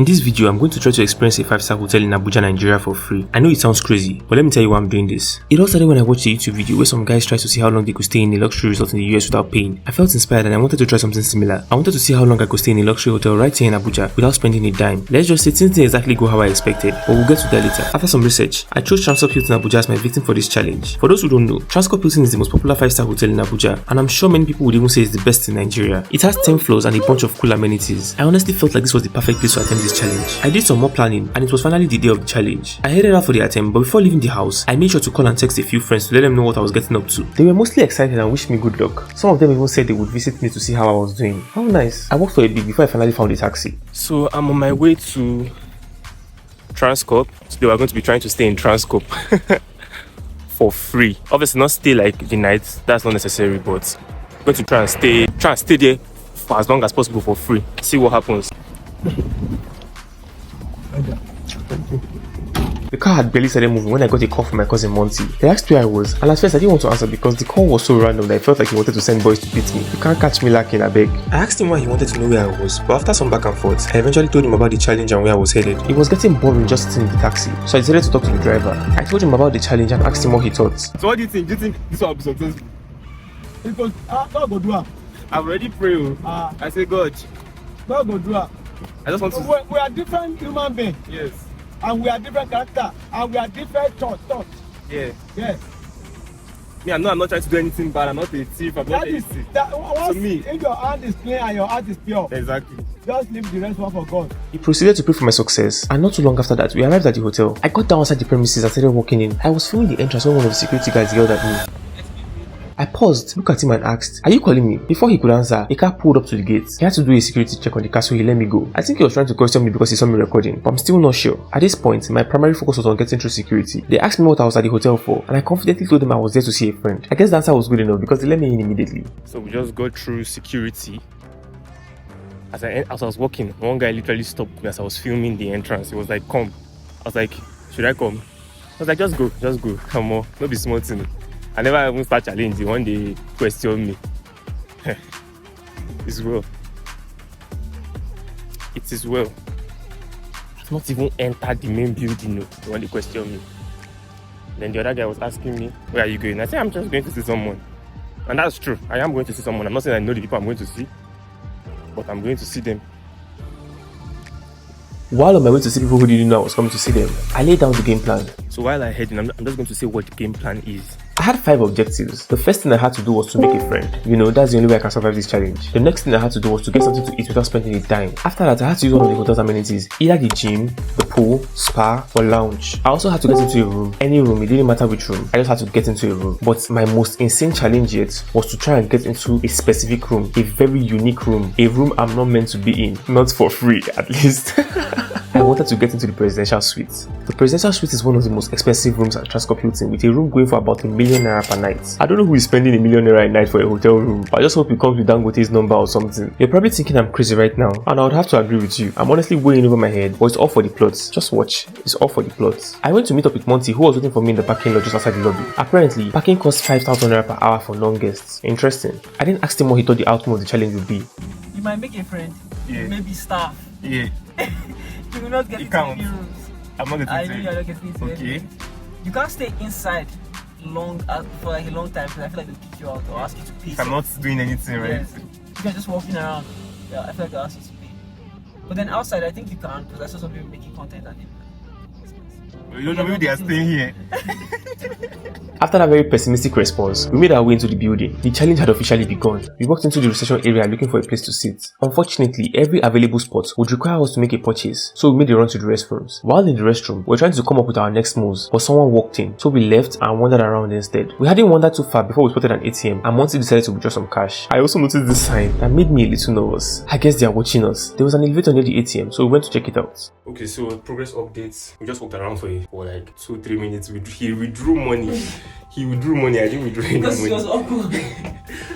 In this video, I'm going to try to experience a 5-star hotel in Abuja, Nigeria for free. I know it sounds crazy, but let me tell you why I'm doing this. It all started when I watched a YouTube video where some guys tried to see how long they could stay in a luxury resort in the US without paying. I felt inspired and I wanted to try something similar. I wanted to see how long I could stay in a luxury hotel right here in Abuja without spending a dime. Let's just say things didn't exactly go how I expected, but we'll get to that later. After some research, I chose Transcorp Hilton Abuja as my victim for this challenge. For those who don't know, Transcorp Hilton is the most popular 5-star hotel in Abuja, and I'm sure many people would even say it's the best in Nigeria. It has 10 floors and a bunch of cool amenities. I honestly felt like this was the perfect place to attempt this challenge. I did some more planning and it was finally the day of the challenge. I headed out for the attempt, but before leaving the house, I made sure to call and text a few friends to let them know what I was getting up to. They were mostly excited and wished me good luck. Some of them even said they would visit me to see how I was doing. How nice. I walked for a bit before I finally found a taxi. So I'm on my way to Transcorp. Today we're going to be trying to stay in Transcorp for free. Obviously not stay like the night, that's not necessary, but I'm going to try and stay there for as long as possible for free. See what happens. The car had barely started moving when I got a call from my cousin Monty. They asked where I was, and at first I didn't want to answer because the call was so random that I felt like he wanted to send boys to beat me. You can't catch me lacking, I beg. I asked him why he wanted to know where I was, but after some back and forth, I eventually told him about the challenge and where I was headed. It was getting boring just sitting in the taxi, so I decided to talk to the driver. I told him about the challenge and asked him what he thought. So what do you think? Do you think this will be successful? Because God go do it. I've already prayed. I say God go do it. I just want to. We are different human beings. Yes. And we are different character. And we are different thoughts. Yeah. Yes. Me, I'm not trying to do anything bad. I'm not a thief. I'm not a thief. To me, if your hand is clean and your heart is pure. Exactly. Just leave the rest one for God. He proceeded to pray for my success, and not too long after that, we arrived at the hotel. I got down outside the premises and started walking in. I was filming the entrance when one of the security guards yelled at me. I paused, looked at him and asked, "Are you calling me?" Before he could answer, a car pulled up to the gate. He had to do a security check on the car, so he let me go. I think he was trying to question me because he saw me recording, but I'm still not sure. At this point, my primary focus was on getting through security. They asked me what I was at the hotel for, and I confidently told them I was there to see a friend. I guess the answer was good enough because they let me in immediately. So we just got through security. As I was walking, one guy literally stopped me as I was filming the entrance. He was like, "Come." I was like, "Should I come?" I was like, just go, come on, don't be small thing." I never even start challenging when they question me. It's well. It is well. I've not even entered the main building when they question me. Then the other guy was asking me, "Where are you going?" I said, "I'm just going to see someone." And that's true. I am going to see someone. I'm not saying I know the people I'm going to see, but I'm going to see them. While on my way to see people who didn't know I was coming to see them, I laid down the game plan. So while I head in, I'm just going to say what the game plan is. I had 5 objectives. The first thing I had to do was to make a friend. You know, that's the only way I can survive this challenge. The next thing I had to do was to get something to eat without spending a dime. After that, I had to use one of the hotel's amenities, either the gym, the pool, spa, or lounge. I also had to get into a room. Any room, it didn't matter which room. I just had to get into a room. But my most insane challenge yet was to try and get into a specific room, a very unique room, a room I'm not meant to be in, not for free at least. I wanted to get into the presidential suite. The presidential suite is one of the most expensive rooms at Transcorp Hilton, with a room going for about ₦1 million per night. I don't know who is spending ₦1 million a night for a hotel room, but I just hope it comes with Dangote's number or something. You're probably thinking I'm crazy right now, and I would have to agree with you. I'm honestly way in over my head, but it's all for the plots. Just watch, it's all for the plots. I went to meet up with Monty, who was waiting for me in the parking lot just outside the lobby. Apparently, parking costs ₦5,000 per hour for non-guests. Interesting. I didn't ask him what he thought the outcome of the challenge would be. You might make a friend, maybe staff. Yeah. You will not get into the rooms. I'm not getting I know you're not getting into it. Okay. You can't stay inside for like a long time because I feel like they'll kick you out or ask you to pay. I'm not doing anything, right? Yes. You can just walking around. Yeah, I feel like they'll ask you to pay. But then outside, I think you can because I saw some people making content and you don't know maybe they are staying here. After that very pessimistic response, we made our way into the building. The challenge had officially begun. We walked into the reception area looking for a place to sit. Unfortunately, every available spot would require us to make a purchase, so we made a run to the restrooms. While in the restroom, we were trying to come up with our next moves, but someone walked in, so we left and wandered around instead. We hadn't wandered too far before we spotted an ATM, and Monty decided to withdraw some cash. I also noticed this sign that made me a little nervous. I guess they are watching us. There was an elevator near the ATM, so we went to check it out. Okay, so progress updates. We just walked around for like 2-3 minutes. He withdrew money. he withdrew money. I didn't withdraw any Because money. it was awkward.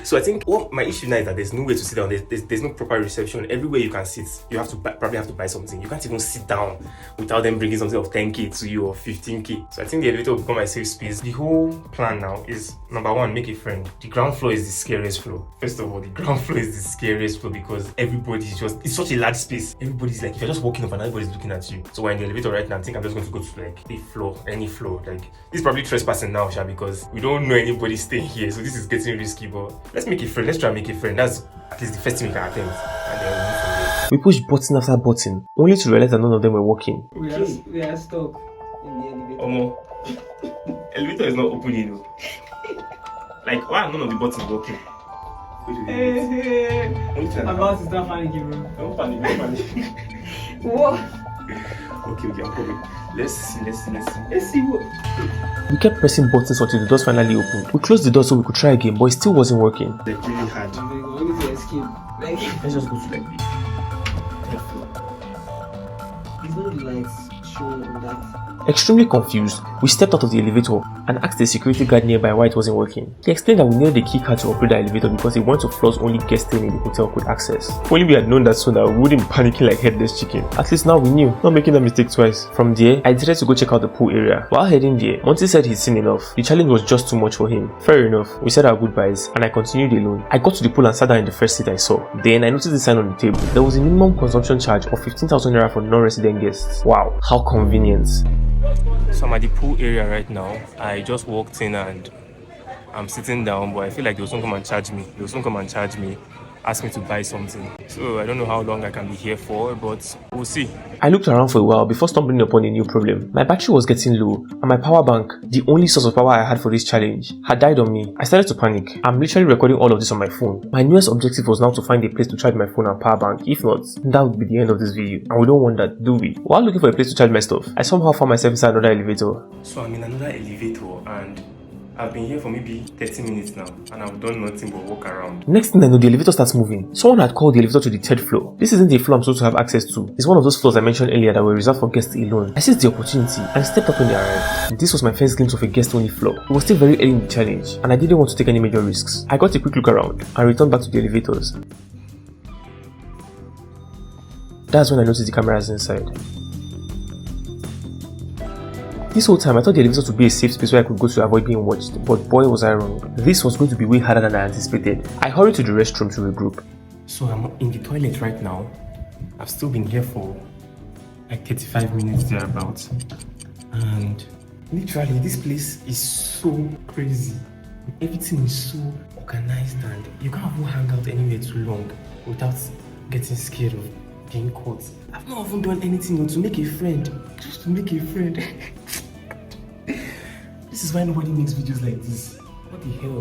So I think what my issue now is that there's no way to sit down. There's no proper reception. Everywhere you can sit, you have to probably have to buy something. You can't even sit down without them bringing something of 10k to you or 15k. So I think the elevator will become my safe space. The whole plan now is, number one, make a friend. The ground floor is the scariest floor. First of all, the ground floor is the scariest floor because everybody's just, it's such a large space. Everybody's like, if you're just walking up and everybody's looking at you. So we're in the elevator right now. I think I'm just going to go to like the floor, any floor. Like, this is probably trespassing now, Sha, because we don't know anybody staying here. So this is getting risky, but let's make a friend. Let's try and make a friend. That's at least the first thing we can attempt. And then we'll move from there. We pushed button after button, only to realize that none of them were working. We are stuck in the elevator. Elevator is not opening. Like, why are none of the buttons working? My mouth is not panicking, bro. Don't panic. What? Okay, I'm coming. Let's see. Let's see what. We kept pressing buttons until the doors finally opened. We closed the door so we could try again, but it still wasn't working. Like, really hard. We need to escape. Like, let's just go to like the it's not the lights showing on that. Extremely confused, we stepped out of the elevator and asked the security guard nearby why it wasn't working. He explained that we needed a key card to operate the elevator because he wanted to floors only guests staying in the hotel could access. If only we had known that sooner, we wouldn't be panicking like headless chicken. At least now we knew, not making that mistake twice. From there, I decided to go check out the pool area. While heading there, Monty said he'd seen enough. The challenge was just too much for him. Fair enough, we said our goodbyes and I continued alone. I got to the pool and sat down in the first seat I saw. Then I noticed the sign on the table. There was a minimum consumption charge of 15,000 naira for non-resident guests. Wow, how convenient. So I'm at the pool area right now. I just walked in and I'm sitting down, but I feel like they'll soon come and charge me. Ask me to buy something. So I don't know how long I can be here for, but we'll see. I looked around for a while before stumbling upon a new problem. My battery was getting low and my power bank, the only source of power I had for this challenge, had died on me. I started to panic. I'm literally recording all of this on my phone. My newest objective was now to find a place to charge my phone and power bank. If not, that would be the end of this video. And we don't want that, do we? While looking for a place to charge my stuff, I somehow found myself inside another elevator. So I'm in another elevator and I've been here for maybe 30 minutes now and I've done nothing but walk around. Next thing I know, the elevator starts moving. Someone had called the elevator to the third floor. This isn't the floor I'm supposed to have access to. It's one of those floors I mentioned earlier that were reserved for guests alone. I seized the opportunity and stepped up when they arrived. This was my first glimpse of a guest-only floor. It was still very early in the challenge and I didn't want to take any major risks. I got a quick look around and returned back to the elevators. That's when I noticed the cameras inside. This whole time, I thought the elevator would be a safe space where I could go to avoid being watched, but boy was I wrong. This was going to be way harder than I anticipated. I hurried to the restroom to regroup. So I'm in the toilet right now. I've still been here for like 35 minutes thereabouts. And literally, this place is so crazy. Everything is so organized and you can't even hang out anywhere too long without getting scared of being caught. I've not even done anything to make a friend. Just to make a friend. This is why nobody makes videos like this. What the hell?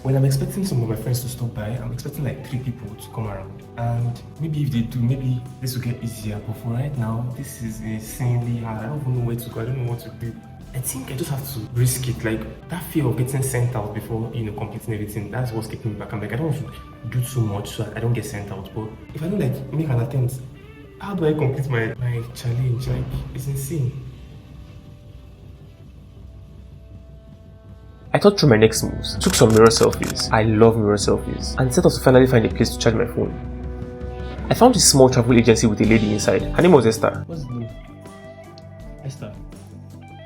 When I'm expecting some of my friends to stop by, I'm expecting like 3 people to come around. And maybe if they do, maybe this will get easier. But for right now, this is insanely hard. I don't even know where to go. I don't know what to do. I think I just have to risk it. Like that fear of getting sent out before, completing everything. That's what's keeping me back. I'm like, I don't want to do too much so I don't get sent out. But if I don't like make an attempt, how do I complete my challenge? Like, it's insane. I thought through my next moves, took some mirror selfies. I love mirror selfies. And set off to finally find a place to charge my phone. I found this small travel agency with a lady inside. Her name was Esther. What's the name? Esther.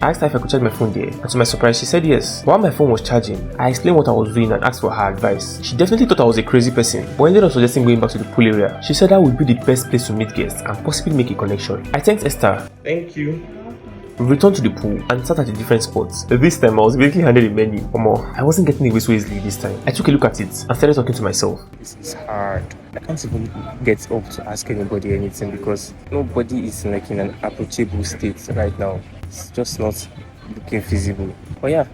I asked her if I could charge my phone there, and to my surprise, she said yes. While my phone was charging, I explained what I was doing and asked for her advice. She definitely thought I was a crazy person, but ended up suggesting going back to the pool area. She said that would be the best place to meet guests and possibly make a connection. I thanked Esther. Thank you. We returned to the pool and sat at a different spot. This time I was basically handed a menu. I wasn't getting away so easily this time. I took a look at it and started talking to myself. This is hard. I can't even get up to ask anybody anything because nobody is like in an approachable state right now. It's just not looking feasible. But yeah,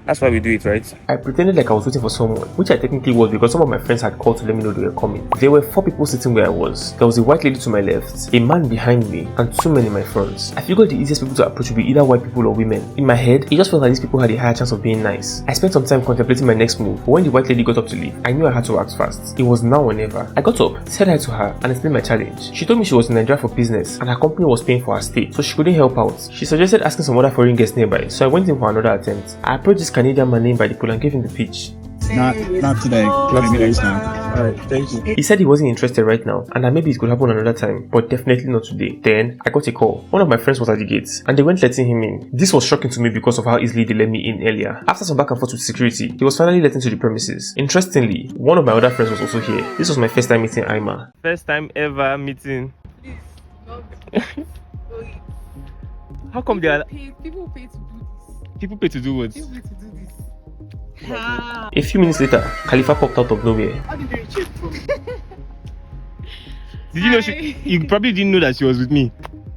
that's why we do it, right? I pretended like I was waiting for someone, which I technically was because some of my friends had called to let me know they were coming. There were 4 people sitting where I was. There was a white lady to my left, a man behind me, and 2 men in my front. I figured the easiest people to approach would be either white people or women. In my head, it just felt like these people had a higher chance of being nice. I spent some time contemplating my next move, but when the white lady got up to leave, I knew I had to act fast. It was now or never. I got up, said hi to her, and explained my challenge. She told me she was in Nigeria for business, and her company was paying for her stay, so she couldn't help out. She suggested asking some other foreign guests nearby, so I went in for another attempt. I approached this Canadian man named by the pool and gave him the pitch. Not today. Maybe next time. Alright, thank you. He said he wasn't interested right now and that maybe it could happen another time, but definitely not today. Then I got a call. One of my friends was at the gate and they weren't letting him in. This was shocking to me because of how easily they let me in earlier. After some back and forth with security, he was finally let into the premises. Interestingly, one of my other friends was also here. This was my first time meeting Aimah. First time ever meeting. Please, not How come they are... People pay to do this. People pay to do what? People pay to do this. A few minutes later, Khalifa popped out of nowhere. How did they check from? Did you know you probably didn't know that she was with me.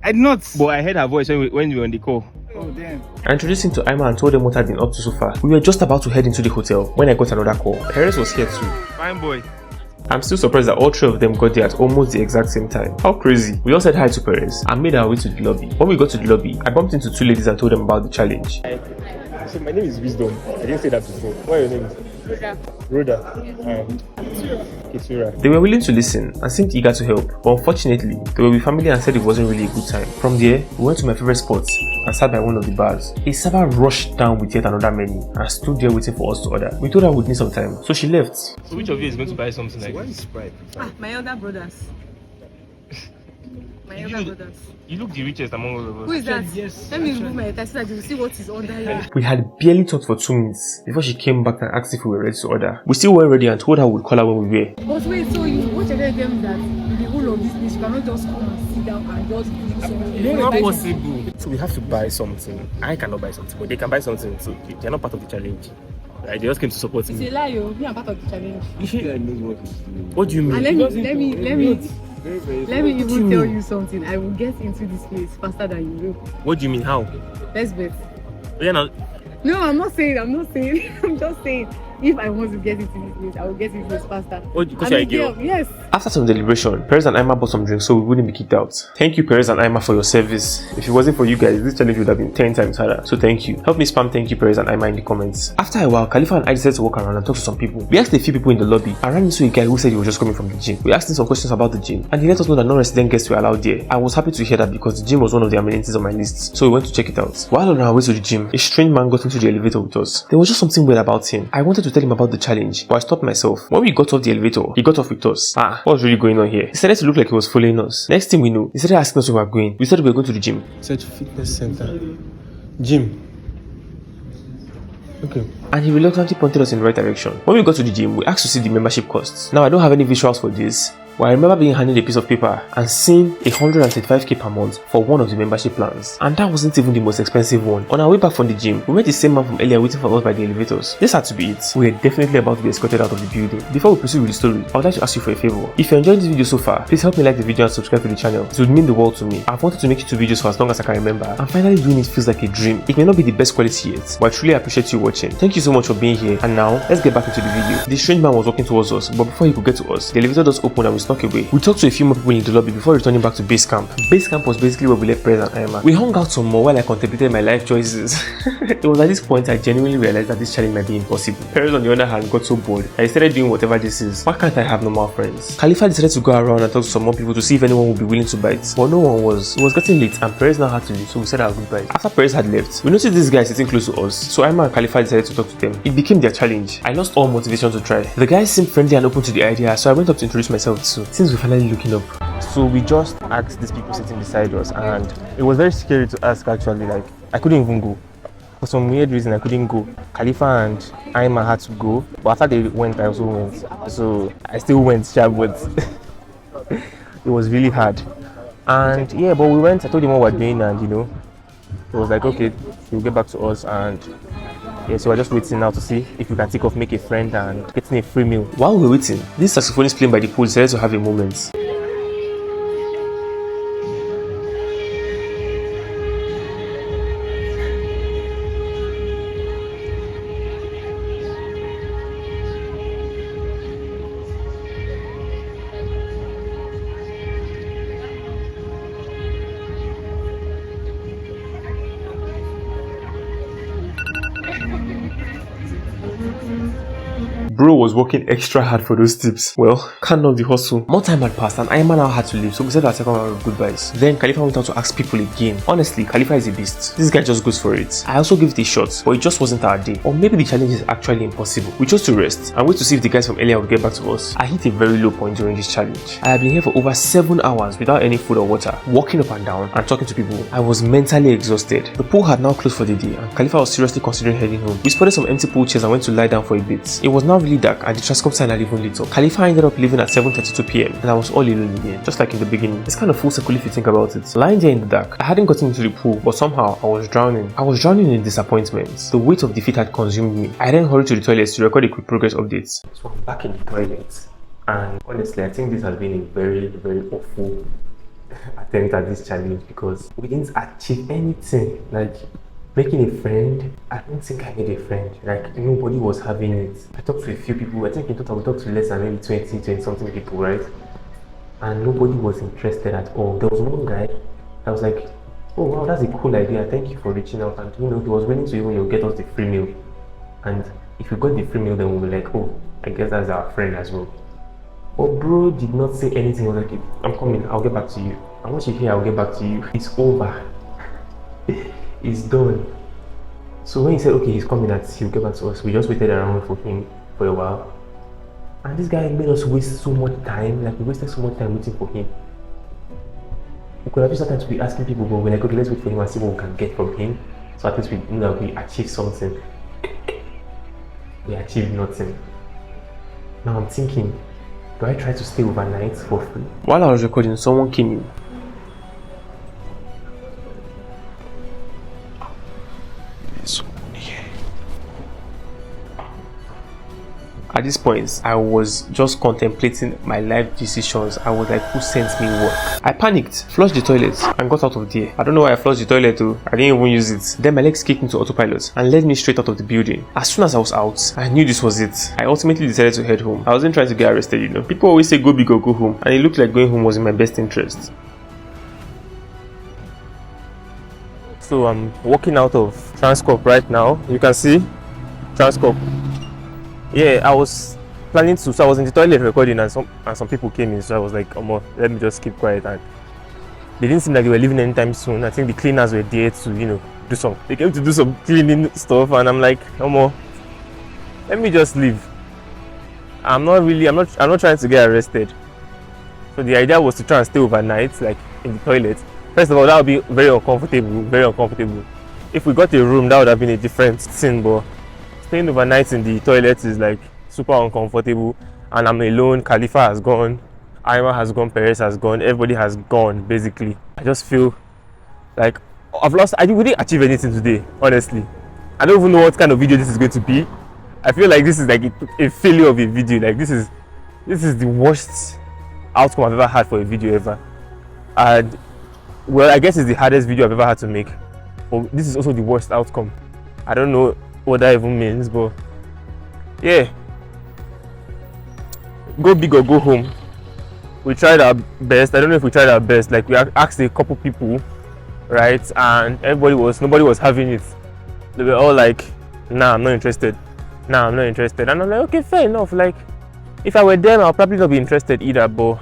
I did not. But I heard her voice when we were on the call. Oh damn. I introduced him to Aimah and told them what I'd been up to so far. We were just about to head into the hotel when I got another call. Perez was here too. Fine boy. I'm still surprised that all three of them got there at almost the exact same time. How crazy. We all said hi to Perez and made our way to the lobby. When we got to the lobby, I bumped into two ladies and told them about the challenge. So my name is Wisdom. I didn't say that before. What are your names? Rhoda. Ketura. They were willing to listen and seemed eager to help, but unfortunately, they were with family and said it wasn't really a good time. From there, we went to my favorite spot and sat by one of the bars. A server rushed down with yet another menu and stood there waiting for us to order. We told her we'd need some time, so she left. So which of you is going to buy something like this? My elder brothers. My elder brothers. You look the richest among all of us. Who is that? Yes. Let me remove my attach so that you will see what is under here. We had barely talked for 2 minutes before she came back and asked if we were ready to order. We still weren't ready and told her we'd call her when we were. But wait, so what you're telling them that in the whole of this place you cannot just come and sit down and just do something? It's not possible. So we have to buy something. I cannot buy something, but they can buy something, so they're not part of the challenge. Right? They just came to support It's me. a lie, yo. Me, I'm part of the challenge. What do you mean? And let me even tell you something. I will get into this place faster than you will. What do you mean? How? Let's bet. Yeah, no. No, I'm not saying. I'm just saying. If I want to get into this place, I will get into this faster. What? Because you're a girl? Yes. After some deliberation, Perez and Aimah bought some drinks so we wouldn't be kicked out. Thank you, Perez and Aimah, for your service. If it wasn't for you guys, this challenge would have been 10 times harder. So thank you. Help me spam thank you, Perez and Aimah, in the comments. After a while, Khalifa and I decided to walk around and talk to some people. We asked a few people in the lobby and ran into a guy who said he was just coming from the gym. We asked him some questions about the gym and he let us know that non-resident guests were allowed there. I was happy to hear that because the gym was one of the amenities on my list, so we went to check it out. While on our way to the gym, a strange man got into the elevator with us. There was just something weird about him. I wanted to tell him about the challenge, but I stopped myself. When we got off the elevator, he got off with us. What was really going on here? He started to look like he was following us. Next thing we knew, he started asking us where we were going. We said we were going to the gym. He said fitness center. Gym. Okay. And he reluctantly pointed us in the right direction. When we got to the gym, we asked to see the membership costs. Now I don't have any visuals for this, but I remember being handed a piece of paper and seeing 135k per month for one of the membership plans. And that wasn't even the most expensive one. On our way back from the gym, we met the same man from earlier waiting for us by the elevators. This had to be it. We were definitely about to be escorted out of the building. Before we proceed with the story, I would like to ask you for a favor. If you're enjoying this video so far, please help me like the video and subscribe to the channel. It would mean the world to me. I've wanted to make 2 videos for as long as I can remember, and finally doing it feels like a dream. It may not be the best quality yet, but I truly appreciate you watching. Thank you so much for being here, and now let's get back into the video. The strange man was walking towards us, but before he could get to us, the elevator doors opened and we snuck away. We talked to a few more people in the lobby before returning back to base camp. Base camp was basically where we left Perez and Aimah. We hung out some more while I contemplated my life choices. It was at this point I genuinely realized that this challenge might be impossible. Perez on the other hand got so bored that he started doing whatever this is. Why can't I have normal friends? Khalifa decided to go around and talk to some more people to see if anyone would be willing to bite, but no one was. It was getting late and Perez now had to leave, so we said our goodbyes. After Perez had left, we noticed this guy sitting close to us, so Aimah and Khalifa decided to talk to them. It became their challenge. I lost all motivation to try. The guys seemed friendly and open to the idea, so I went up to introduce myself too, since we're finally looking up. So we just asked these people sitting beside us, and it was very scary to ask actually. Like, I couldn't even go. For some weird reason, I couldn't go. Khalifa and Aimah had to go, but after they went, I also went. So I still went, but it was really hard. And yeah, but we went, I told him what we're doing, and it was like, okay, he'll get back to us. And yeah, so we're just waiting now to see if we can take off, make a friend, and getting a free meal. While we're waiting, this saxophonist playing by the pool decided to have a moment. Bro was working extra hard for those tips. Well, can't knock the hustle. More time had passed and Aimah now had to leave, so we said our second round of goodbyes. Then Khalifa went out to ask people again. Honestly, Khalifa is a beast. This guy just goes for it. I also gave it a shot, but it just wasn't our day. Or maybe the challenge is actually impossible. We chose to rest and wait to see if the guys from earlier would get back to us. I hit a very low point during this challenge. I had been here for over 7 hours without any food or water, walking up and down and talking to people. I was mentally exhausted. The pool had now closed for the day and Khalifa was seriously considering heading home. We spotted some empty pool chairs and went to lie down for a bit. It was now really dark and the Transcorp sign had even lit up. Khalifa ended up leaving at 7:32 p.m. and I was all alone again, just like in the beginning. It's kind of full circle if you think about it. Lying there in the dark, I hadn't gotten into the pool, but somehow I was drowning. I was drowning in disappointment. The weight of defeat had consumed me. I then hurried to the toilets to record a quick progress update. So I'm back in the toilet, and honestly I think this has been a very awful attempt at this challenge because we didn't achieve anything. Like making a friend, I don't think I made a friend. Like nobody was having it. I talked to a few people. I think in total we talked to less than maybe 20 something people, right? And nobody was interested at all. There was one guy that was like, oh wow, that's a cool idea, thank you for reaching out, and he was willing to even get us the free meal. And if we got the free meal, then we were like, oh, I guess that's our friend as well. But bro did not say anything. He was like, I'm coming, I'll get back to you. And once you hear I'll get back to you, it's over. It's done. So when he said okay, he's coming and he'll get back to us, we just waited around for him for a while. And this guy made us waste so much time. Like we wasted so much time waiting for him. We could have just started to be asking people, but we're like, okay, let's wait for him and see what we can get from him. So at least we know that we achieved something. We achieved nothing. Now I'm thinking, do I try to stay overnight for free? While I was recording, someone came in. At this point, I was just contemplating my life decisions. I was like, who sent me work? I panicked, flushed the toilet, and got out of there. I don't know why I flushed the toilet though. I didn't even use it. Then my legs kicked into autopilot and led me straight out of the building. As soon as I was out, I knew this was it. I ultimately decided to head home. I wasn't trying to get arrested, you know. People always say go big or go home, and it looked like going home was in my best interest. So I'm walking out of Transcorp right now. You can see Transcorp. Yeah, I was planning to, so I was in the toilet recording and some people came in, so I was like, let me just keep quiet. And they didn't seem like they were leaving anytime soon. I think the cleaners were there to, they came to do some cleaning stuff, and I'm like, let me just leave. I'm not trying to get arrested. So the idea was to try and stay overnight, like in the toilet. First of all, that would be very uncomfortable. If we got a room, that would have been a different thing, but staying overnight in the toilet is like super uncomfortable, and I'm alone. Khalifa has gone, Aimah has gone, Perez has gone, everybody has gone basically. I just feel like we didn't achieve anything today, honestly. I don't even know what kind of video this is going to be. I feel like this is like a failure of a video. Like this is the worst outcome I've ever had for a video ever. And well, I guess it's the hardest video I've ever had to make. But this is also the worst outcome. I don't know what that even means, but yeah, go big or go home. We tried our best. I don't know if we tried our best. Like we asked a couple people, right, and nobody was having it. They were all like, nah, I'm not interested, and I'm like, okay, fair enough. Like if I were them, I'll probably not be interested either, but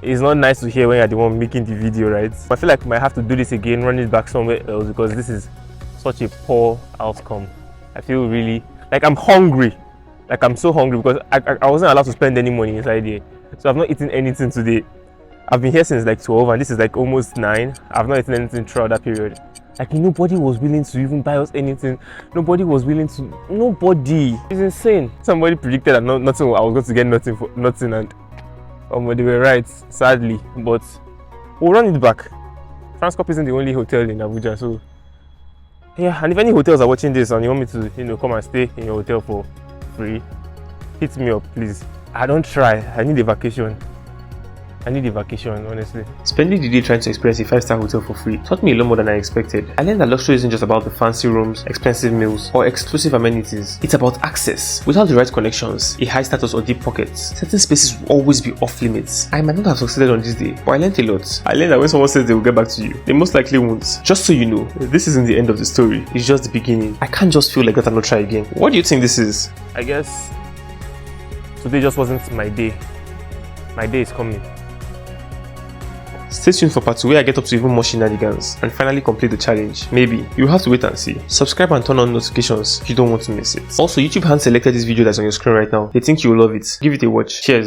it's not nice to hear when you're the one making the video, right? I feel like I might have to do this again, run it back somewhere else, because this is such a poor outcome. I feel really like I'm hungry. Like I'm so hungry because I wasn't allowed to spend any money inside here. So I've not eaten anything today. I've been here since like 12 and this is like almost 9. I've not eaten anything throughout that period. Like nobody was willing to even buy us anything. Nobody. It's insane. Somebody predicted that I was going to get nothing, and they were right, sadly. But we'll run it back. Transcorp isn't the only hotel in Abuja, so yeah. And if any hotels are watching this and you want me to come and stay in your hotel for free, hit me up, please. I don't try. I need a vacation. Honestly. Spending the day trying to experience a 5-star hotel for free taught me a lot more than I expected. I learned that luxury isn't just about the fancy rooms, expensive meals, or exclusive amenities. It's about access. Without the right connections, a high status or deep pockets, certain spaces will always be off limits. I might not have succeeded on this day, but I learned a lot. I learned that when someone says they will get back to you, they most likely won't. Just so you know, this isn't the end of the story. It's just the beginning. I can't just feel like that and not try again. What do you think this is? I guess today just wasn't my day. My day is coming. Stay tuned for part 2 where I get up to even more shenanigans and finally complete the challenge. Maybe. You'll have to wait and see. Subscribe and turn on notifications if you don't want to miss it. Also, YouTube hand selected this video that's on your screen right now. They think you'll love it. Give it a watch. Cheers.